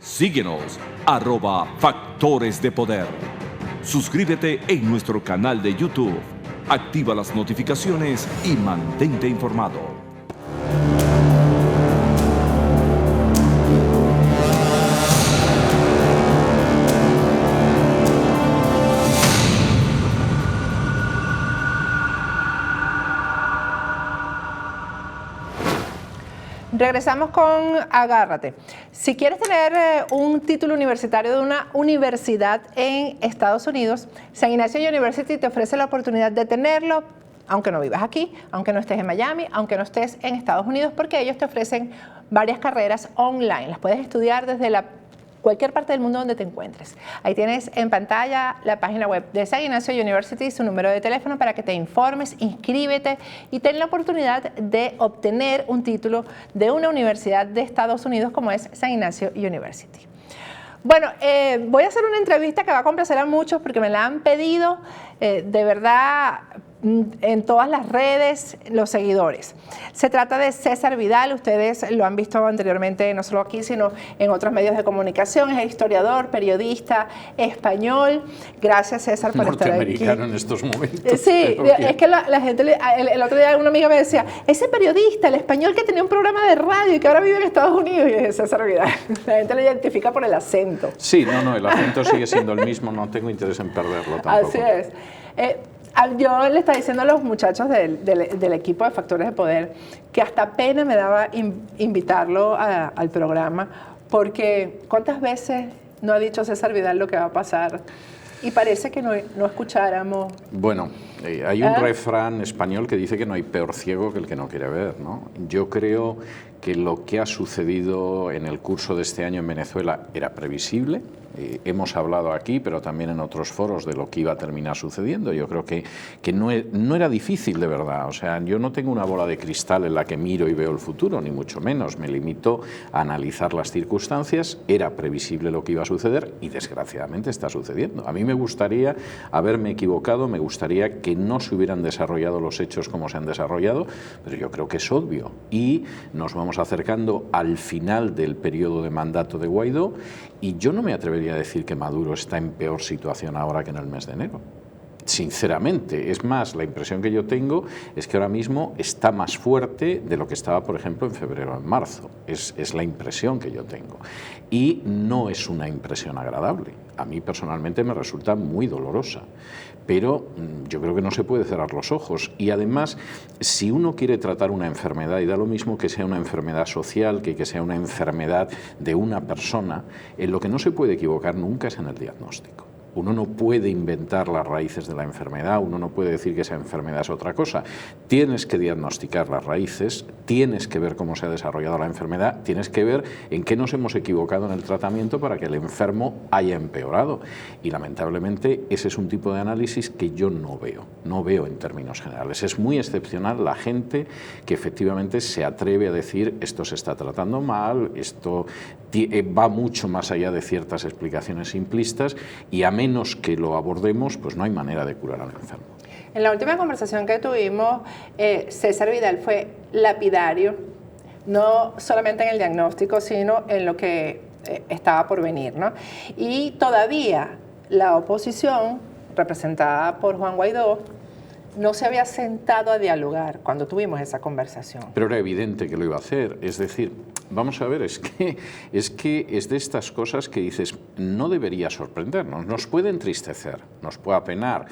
Síguenos, @Factores de Poder. Suscríbete en nuestro canal de YouTube. Activa las notificaciones y mantente informado. Regresamos con Agárrate. Si quieres tener un título universitario de una universidad en Estados Unidos, San Ignacio University te ofrece la oportunidad de tenerlo, aunque no vivas aquí, aunque no estés en Miami, aunque no estés en Estados Unidos, porque ellos te ofrecen varias carreras online. Las puedes estudiar desde cualquier parte del mundo donde te encuentres. Ahí tienes en pantalla la página web de San Ignacio University, su número de teléfono para que te informes, inscríbete y ten la oportunidad de obtener un título de una universidad de Estados Unidos como es San Ignacio University. Bueno, voy a hacer una entrevista que va a complacer a muchos porque me la han pedido de verdad en todas las redes, los seguidores. Se trata de César Vidal, ustedes lo han visto anteriormente, no solo aquí, sino en otros medios de comunicación. Es historiador, periodista español. Gracias, César, por estar aquí. Norteamericano en estos momentos. Sí, es que la gente, el otro día una amiga me decía, ese periodista, el español que tenía un programa de radio y que ahora vive en Estados Unidos, y es César Vidal. La gente lo identifica por el acento. Sí, no, el acento sigue siendo el mismo, no tengo interés en perderlo tampoco. Así es. Yo le estaba diciendo a los muchachos del equipo de Factores de Poder que hasta pena me daba invitarlo al programa, porque ¿cuántas veces no ha dicho César Vidal lo que va a pasar? Y parece que no escucháramos. Bueno, hay un refrán español que dice que no hay peor ciego que el que no quiere ver, ¿no? Yo creo que lo que ha sucedido en el curso de este año en Venezuela era previsible. Hemos hablado aquí, pero también en otros foros, de lo que iba a terminar sucediendo. Yo creo que no era difícil, de verdad. O sea, yo no tengo una bola de cristal en la que miro y veo el futuro, ni mucho menos. Me limito a analizar las circunstancias. Era previsible lo que iba a suceder y, desgraciadamente, está sucediendo. A mí me gustaría haberme equivocado, me gustaría que no se hubieran desarrollado los hechos como se han desarrollado, pero yo creo que es obvio. Y nos vamos acercando al final del periodo de mandato de Guaidó y yo no me atrevería a decir que Maduro está en peor situación ahora que en el mes de enero. Sinceramente, es más, la impresión que yo tengo es que ahora mismo está más fuerte de lo que estaba, por ejemplo, en febrero o en marzo. Es la impresión que yo tengo. Y no es una impresión agradable. A mí personalmente me resulta muy dolorosa. Pero yo creo que no se puede cerrar los ojos. Y además, si uno quiere tratar una enfermedad, y da lo mismo que sea una enfermedad social, que sea una enfermedad de una persona, en lo que no se puede equivocar nunca es en el diagnóstico. Uno no puede inventar las raíces de la enfermedad, uno no puede decir que esa enfermedad es otra cosa. Tienes que diagnosticar las raíces, tienes que ver cómo se ha desarrollado la enfermedad, tienes que ver en qué nos hemos equivocado en el tratamiento para que el enfermo haya empeorado. Y lamentablemente ese es un tipo de análisis que yo no veo en términos generales. Es muy excepcional la gente que efectivamente se atreve a decir esto se está tratando mal, esto va mucho más allá de ciertas explicaciones simplistas y a menos que lo abordemos, pues no hay manera de curar al enfermo. En la última conversación que tuvimos, César Vidal fue lapidario, no solamente en el diagnóstico, sino en lo que estaba por venir, ¿no? Y todavía la oposición, representada por Juan Guaidó, no se había sentado a dialogar cuando tuvimos esa conversación. Pero era evidente que lo iba a hacer. Es decir, vamos a ver, es que es de estas cosas que dices, no debería sorprendernos, nos puede entristecer, nos puede apenar,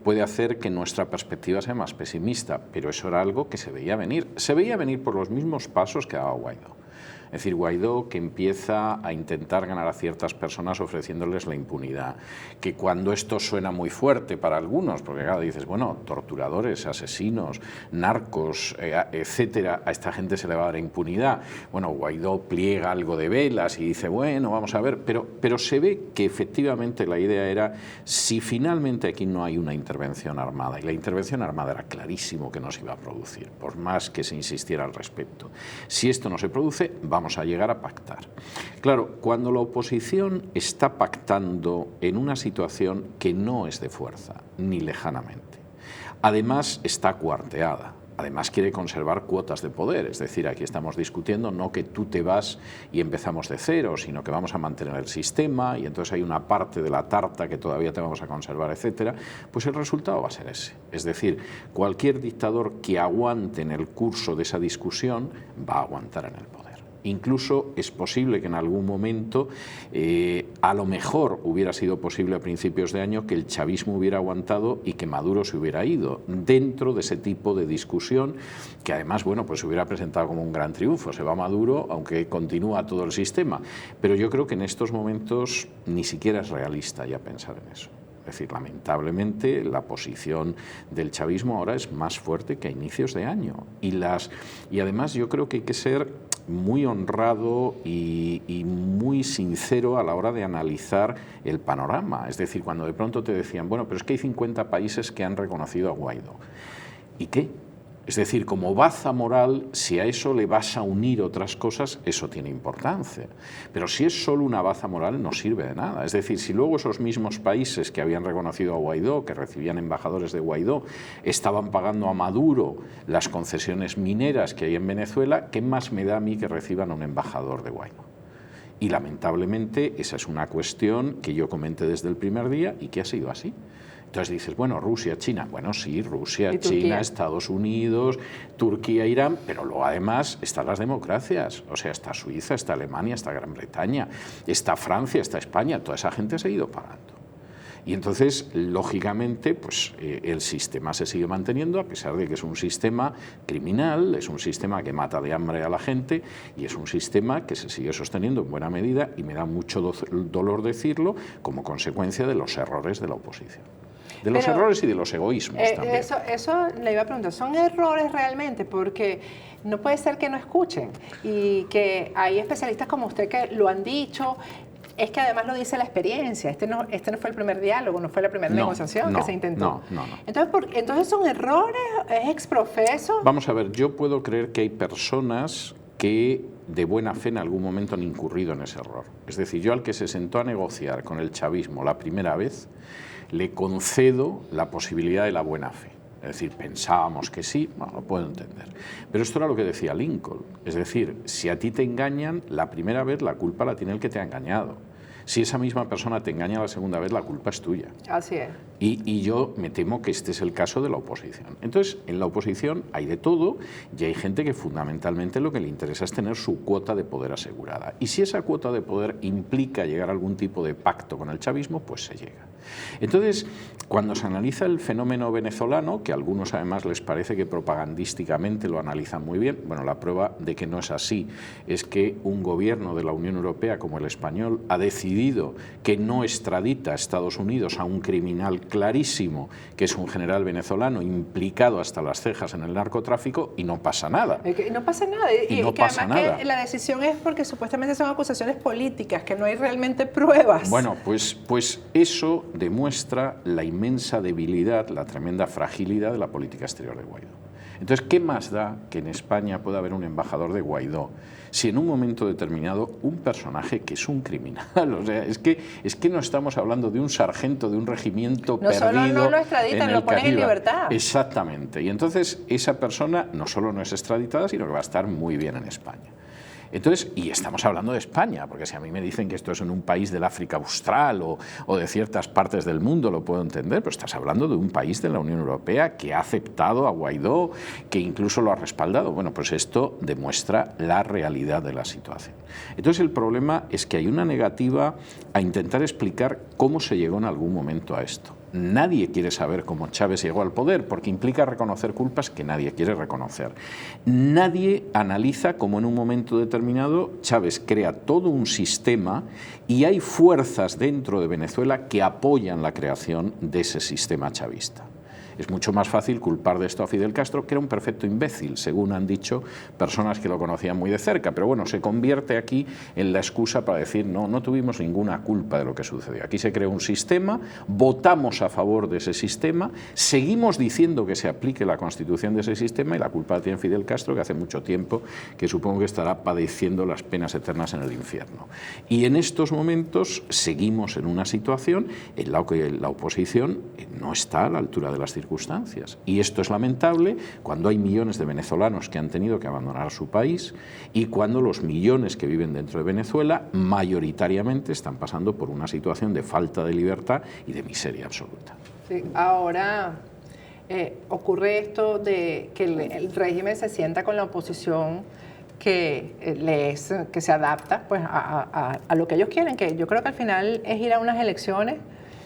puede hacer que nuestra perspectiva sea más pesimista, pero eso era algo que se veía venir. Se veía venir por los mismos pasos que daba Guaidó. Es decir, Guaidó que empieza a intentar ganar a ciertas personas ofreciéndoles la impunidad, que cuando esto suena muy fuerte para algunos, porque claro, dices, bueno, torturadores, asesinos, narcos, etcétera, a esta gente se le va a dar impunidad. Bueno, Guaidó pliega algo de velas y dice, bueno, vamos a ver, pero se ve que efectivamente la idea era, si finalmente aquí no hay una intervención armada, y la intervención armada era clarísimo que no se iba a producir, por más que se insistiera al respecto, si esto no se produce, vamos a llegar a pactar. Claro, cuando la oposición está pactando en una situación que no es de fuerza, ni lejanamente, además está cuarteada, además quiere conservar cuotas de poder, es decir, aquí estamos discutiendo no que tú te vas y empezamos de cero, sino que vamos a mantener el sistema y entonces hay una parte de la tarta que todavía te vamos a conservar, etcétera, pues el resultado va a ser ese. Es decir, cualquier dictador que aguante en el curso de esa discusión va a aguantar en el poder. Incluso es posible que en algún momento, a lo mejor hubiera sido posible a principios de año que el chavismo hubiera aguantado y que Maduro se hubiera ido dentro de ese tipo de discusión que además, bueno, pues se hubiera presentado como un gran triunfo. Se va Maduro, aunque continúa todo el sistema. Pero yo creo que en estos momentos ni siquiera es realista ya pensar en eso. Es decir, lamentablemente la posición del chavismo ahora es más fuerte que a inicios de año. Y además yo creo que hay que ser muy honrado y muy sincero a la hora de analizar el panorama. Es decir, cuando de pronto te decían, bueno, pero es que hay 50 países que han reconocido a Guaidó. ¿Y qué? Es decir, como baza moral, si a eso le vas a unir otras cosas, eso tiene importancia. Pero si es solo una baza moral, no sirve de nada. Es decir, si luego esos mismos países que habían reconocido a Guaidó, que recibían embajadores de Guaidó, estaban pagando a Maduro las concesiones mineras que hay en Venezuela, ¿qué más me da a mí que reciban a un embajador de Guaidó? Y lamentablemente esa es una cuestión que yo comenté desde el primer día y que ha sido así. Entonces dices, bueno, Rusia, China. Bueno, sí, Rusia, China, Estados Unidos, Turquía, Irán, pero luego además están las democracias. O sea, está Suiza, está Alemania, está Gran Bretaña, está Francia, está España. Toda esa gente ha seguido pagando. Y entonces, lógicamente, pues el sistema se sigue manteniendo, a pesar de que es un sistema criminal, es un sistema que mata de hambre a la gente y es un sistema que se sigue sosteniendo en buena medida, y me da mucho dolor decirlo, como consecuencia de los errores de la oposición. De los errores y de los egoísmos también. Eso le iba a preguntar, ¿son errores realmente? Porque no puede ser que no escuchen, y que hay especialistas como usted que lo han dicho. Es que además lo dice la experiencia. Este no fue el primer diálogo, no fue la primera negociación que se intentó. No. Entonces, ¿son errores? ¿Es exprofeso? Vamos a ver, yo puedo creer que hay personas que de buena fe en algún momento han incurrido en ese error. Es decir, yo al que se sentó a negociar con el chavismo la primera vez, le concedo la posibilidad de la buena fe. Es decir, pensábamos que sí, bueno, lo puedo entender. Pero esto era lo que decía Lincoln. Es decir, si a ti te engañan, la primera vez la culpa la tiene el que te ha engañado. Si esa misma persona te engaña la segunda vez, la culpa es tuya. Así es. Y yo me temo que este es el caso de la oposición. Entonces, en la oposición hay de todo y hay gente que fundamentalmente lo que le interesa es tener su cuota de poder asegurada. Y si esa cuota de poder implica llegar a algún tipo de pacto con el chavismo, pues se llega. Entonces, cuando se analiza el fenómeno venezolano, que a algunos además les parece que propagandísticamente lo analizan muy bien, bueno, la prueba de que no es así es que un gobierno de la Unión Europea como el español ha decidido que no extradita a Estados Unidos a un criminal clarísimo, que es un general venezolano implicado hasta las cejas en el narcotráfico, y no pasa nada. No pasa nada. Y no pasa nada. Que la decisión es porque supuestamente son acusaciones políticas, que no hay realmente pruebas. Bueno, pues eso demuestra la inmensa debilidad, la tremenda fragilidad de la política exterior de Guaidó. Entonces, ¿qué más da que en España pueda haber un embajador de Guaidó si en un momento determinado un personaje que es un criminal? O sea, es que no estamos hablando de un sargento de un regimiento perdido. No solo no lo extraditan, lo ponen en libertad. Exactamente. Y entonces esa persona no solo no es extraditada, sino que va a estar muy bien en España. Entonces, y estamos hablando de España, porque si a mí me dicen que esto es en un país del África Austral o de ciertas partes del mundo, lo puedo entender, pero estás hablando de un país de la Unión Europea que ha aceptado a Guaidó, que incluso lo ha respaldado. Bueno, pues esto demuestra la realidad de la situación. Entonces, el problema es que hay una negativa a intentar explicar cómo se llegó en algún momento a esto. Nadie quiere saber cómo Chávez llegó al poder, porque implica reconocer culpas que nadie quiere reconocer. Nadie analiza cómo en un momento determinado Chávez crea todo un sistema y hay fuerzas dentro de Venezuela que apoyan la creación de ese sistema chavista. Es mucho más fácil culpar de esto a Fidel Castro, que era un perfecto imbécil, según han dicho personas que lo conocían muy de cerca. Pero bueno, se convierte aquí en la excusa para decir no tuvimos ninguna culpa de lo que sucedió. Aquí se creó un sistema, votamos a favor de ese sistema, seguimos diciendo que se aplique la Constitución de ese sistema y la culpa la tiene Fidel Castro, que hace mucho tiempo que supongo que estará padeciendo las penas eternas en el infierno. Y en estos momentos seguimos en una situación en la que la oposición no está a la altura de las circunstancias. circunstancias. Y esto es lamentable cuando hay millones de venezolanos que han tenido que abandonar su país y cuando los millones que viven dentro de Venezuela mayoritariamente están pasando por una situación de falta de libertad y de miseria absoluta. Sí, ahora ocurre esto de que el régimen se sienta con la oposición que se adapta pues, a lo que ellos quieren, que yo creo que al final es ir a unas elecciones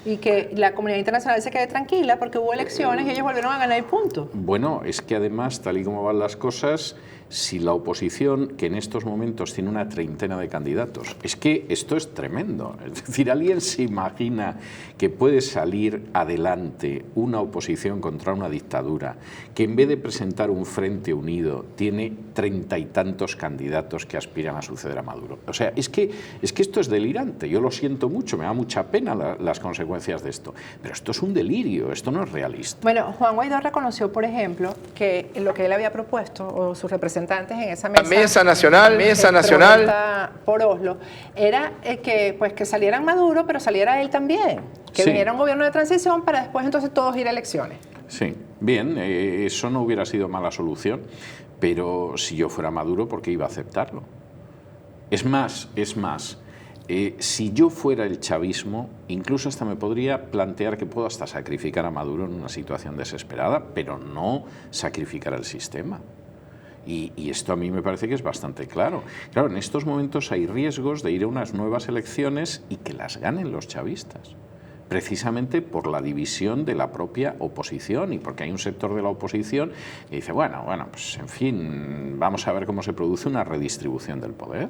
y que la comunidad internacional se quede tranquila porque hubo elecciones y ellos volvieron a ganar el punto. Bueno, es que además, tal y como van las cosas, si la oposición, que en estos momentos tiene una treintena de candidatos, es que esto es tremendo. Es decir, ¿alguien se imagina que puede salir adelante una oposición contra una dictadura que en vez de presentar un frente unido tiene 30 y tantos candidatos que aspiran a suceder a Maduro? O sea, es que esto es delirante. Yo lo siento mucho, me da mucha pena las consecuencias de esto. Pero esto es un delirio, esto no es realista. Bueno, Juan Guaidó reconoció, por ejemplo, que lo que él había propuesto, o sus representantes en esa mesa nacional por Oslo, era que salieran Maduro, pero saliera él también, que viniera un gobierno de transición para después entonces todos ir a elecciones. Sí, bien, eso no hubiera sido mala solución, pero si yo fuera Maduro, ¿por qué iba a aceptarlo? Es más, si yo fuera el chavismo, incluso hasta me podría plantear que puedo hasta sacrificar a Maduro en una situación desesperada, pero no sacrificar al sistema. Y esto a mí me parece que es bastante claro. Claro, en estos momentos hay riesgos de ir a unas nuevas elecciones y que las ganen los chavistas, precisamente por la división de la propia oposición y porque hay un sector de la oposición que dice, bueno, pues en fin, vamos a ver cómo se produce una redistribución del poder.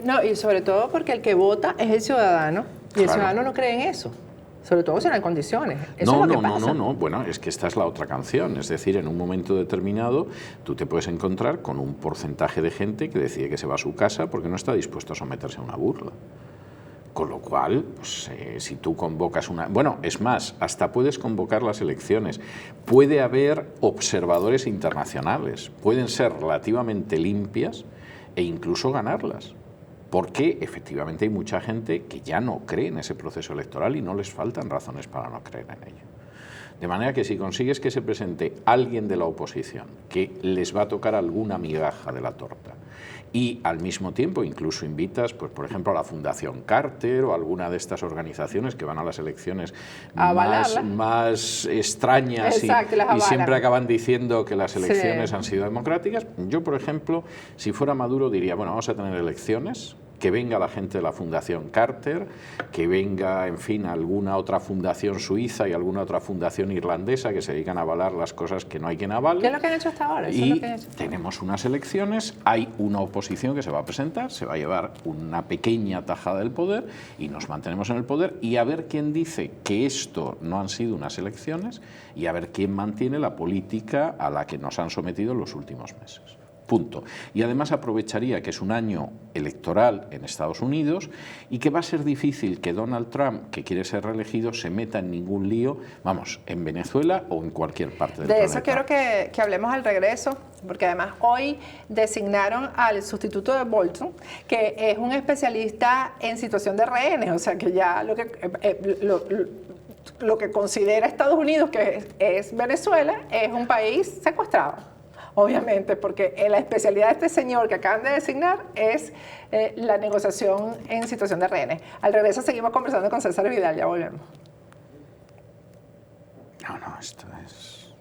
No, y sobre todo porque el que vota es el ciudadano, y el ciudadano no cree en eso. Sobre todo si no hay condiciones. Eso es lo que pasa. No. Bueno, es que esta es la otra canción. Es decir, en un momento determinado tú te puedes encontrar con un porcentaje de gente que decide que se va a su casa porque no está dispuesto a someterse a una burla. Con lo cual, pues, si tú convocas una... Bueno, es más, hasta puedes convocar las elecciones. Puede haber observadores internacionales. Pueden ser relativamente limpias e incluso ganarlas. Porque efectivamente hay mucha gente que ya no cree en ese proceso electoral y no les faltan razones para no creer en ello. De manera que si consigues que se presente alguien de la oposición que les va a tocar alguna migaja de la torta y al mismo tiempo incluso invitas, pues por ejemplo, a la Fundación Carter o a alguna de estas organizaciones que van a las elecciones más extrañas y siempre acaban diciendo que las elecciones han sido democráticas. Yo, por ejemplo, si fuera Maduro diría, bueno, vamos a tener elecciones, que venga la gente de la Fundación Carter, que venga, en fin, alguna otra fundación suiza y alguna otra fundación irlandesa que se dedican a avalar las cosas que no hay quien avale. ¿Qué es lo que han hecho hasta ahora? Y tenemos unas elecciones, hay una oposición que se va a presentar, se va a llevar una pequeña tajada del poder y nos mantenemos en el poder y a ver quién dice que esto no han sido unas elecciones y a ver quién mantiene la política a la que nos han sometido en los últimos meses. Punto. Y además aprovecharía que es un año electoral en Estados Unidos y que va a ser difícil que Donald Trump, que quiere ser reelegido, se meta en ningún lío, vamos, en Venezuela o en cualquier parte del planeta. De eso quiero que hablemos al regreso, porque además hoy designaron al sustituto de Bolton, que es un especialista en situación de rehenes, o sea que ya lo que considera Estados Unidos que es Venezuela es un país secuestrado. Obviamente, porque la especialidad de este señor que acaban de designar es la negociación en situación de rehenes. Al regreso seguimos conversando con César Vidal, ya volvemos. No, esto es...